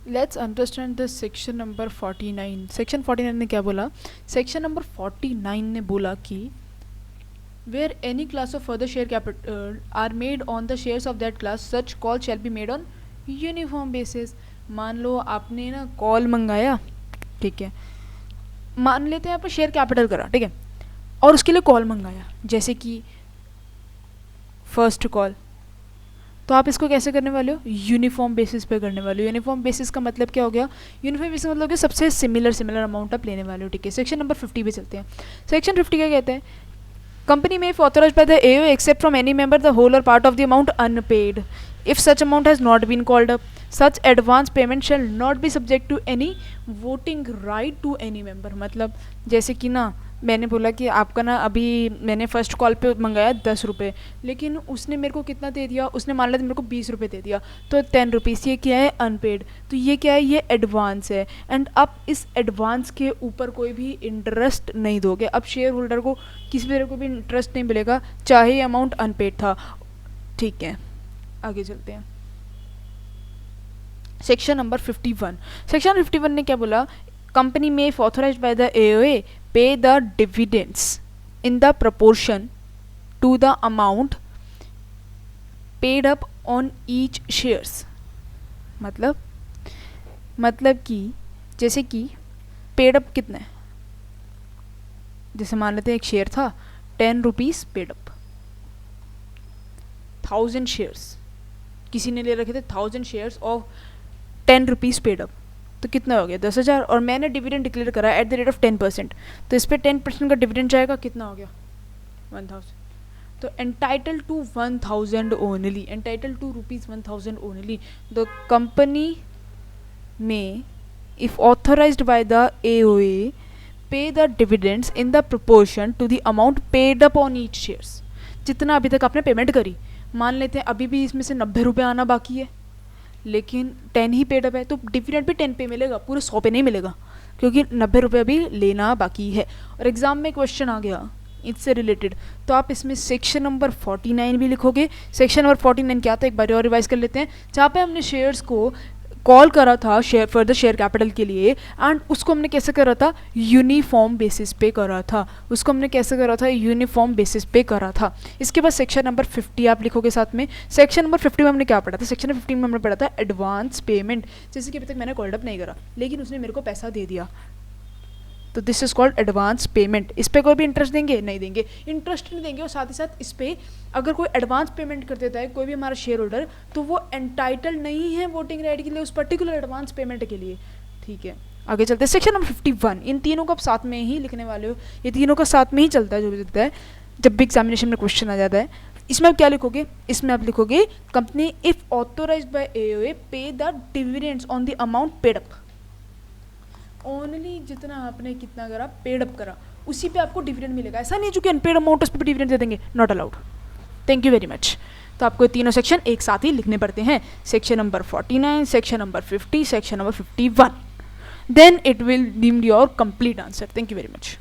Let's understand this section number 49। Section 49 ने क्या बोला? सेक्शन नंबर 49 ने बोला कि where any class of further share capital are made on the shares of that class such call shall be made on uniform basis. मान लो आपने ना कॉल मंगाया, ठीक है, मान लेते हैं आपने शेयर कैपिटल करा, ठीक है, और उसके लिए कॉल मंगाया, जैसे कि फर्स्ट कॉल, तो आप इसको कैसे करने वाले हो? यूनिफॉर्म बेसिस पे करने वाले हो। यूनिफॉर्म बेसिस का मतलब क्या हो गया? यूनिफॉर्म बेसिस मतलब कि सबसे सिमिलर अमाउंट आप लेने वाले हो, ठीक है। सेक्शन नंबर 50 पे चलते हैं। सेक्शन 50 क्या कहते हैं? कंपनी में authorised by the AO except from any member the whole or part of the amount unpaid if such amount has not been called up, such advance payment shall not be subject to any voting right to any member। मतलब जैसे कि ना मैंने बोला कि आपका ना अभी मैंने फर्स्ट कॉल पे मंगाया 10 रुपये, लेकिन उसने मेरे को कितना दे दिया? उसने मान लिया मेरे को 20 रुपये दे दिया, तो 10 रुपीज़ ये क्या है? अनपेड। तो ये क्या है? ये एडवांस है। एंड अब इस एडवांस के ऊपर कोई भी इंटरेस्ट नहीं दोगे। अब शेयर होल्डर को किसी तरह को भी इंटरेस्ट नहीं मिलेगा, चाहे ये अमाउंट अनपेड था, ठीक है। आगे चलते हैं। Section number 51। सेक्शन 51 ने क्या बोला? कंपनी में authorised by the AOA pay the dividends in the proportion to the amount paid up on each shares. मतलब कि जैसे कि पेड अप कितना है? जैसे मान लेते हैं एक शेयर था 10 रुपीज़ पेड अप, 1000 शेयर्स किसी ने ले रखे थे, 1000 shares of 10 rupees paid up, तो कितना हो गया? 10,000। और मैंने डिविडेंड डिक्लेयर करा एट द रेट ऑफ 10%, तो इस पर 10% का डिविडेंड जाएगा, कितना हो गया? 1000। तो entitle to 1000 only, entitle to rupees 1000 only the company में if authorised by the AOA pay the dividends in the proportion to the amount paid up on each shares. जितना अभी तक आपने पेमेंट करी, मान लेते हैं अभी भी इसमें से 90 रुपये आना बाकी है, लेकिन 10 ही पेड अप है, तो डिविडेंड भी 10 पे मिलेगा, पूरे 100 पे नहीं मिलेगा, क्योंकि 90 रुपये अभी लेना बाकी है। और एग्जाम में क्वेश्चन आ गया इससे रिलेटेड, तो आप इसमें सेक्शन नंबर 49 भी लिखोगे। सेक्शन नंबर 49 क्या था, एक बार और रिवाइज कर लेते हैं। जहाँ पे हमने शेयर्स को कॉल करा था शेयर फर्दर शेयर कैपिटल के लिए, एंड उसको हमने कैसे करा था? यूनिफॉर्म बेसिस पे करा था। उसको हमने कैसे करा था? यूनिफॉर्म बेसिस पे करा था। इसके बाद सेक्शन नंबर 50 आप लिखोगे साथ में। सेक्शन नंबर 50 में हमने क्या पढ़ा था? सेक्शन नंबर 50 में हमने पढ़ा था एडवांस पेमेंट। जैसे कि अभी तक मैंने कॉल्ड अप नहीं करा, लेकिन उसने मेरे को पैसा दे दिया, तो this is called advance payment. इस पर कोई भी इंटरेस्ट देंगे? नहीं देंगे, इंटरेस्ट नहीं देंगे। और साथ ही साथ इस पर अगर कोई एडवांस पेमेंट कर देता है कोई भी हमारा शेयर होल्डर, तो वो एंटाइटल नहीं है वोटिंग राइट के लिए उस पर्टिकुलर एडवांस पेमेंट के लिए, ठीक है। आगे चलते हैं सेक्शन नंबर 51। इन तीनों को आप साथ में ही लिखने वाले हो, ये तीनों का साथ में ही चलता है, जो भी चलता है जब भी एग्जामिनेशन में क्वेश्चन आ जाता है। इसमें आप क्या लिखोगे? इसमें आप लिखोगे company if authorised by AOA pay the dividends on the amount paid up. Only जितना आपने कितना करा, पेड अप करा, उसी पे आपको डिविडेंड मिलेगा। ऐसा नहीं है जो कि अनपेड अमाउंट उस पर डिविडेंड दे देंगे, not allowed. Thank you very much. तो आपको तीनों सेक्शन एक साथ ही लिखने पड़ते हैं, section number 49, section number 50, section number 51। Then it will deemed your complete answer. Thank you very much.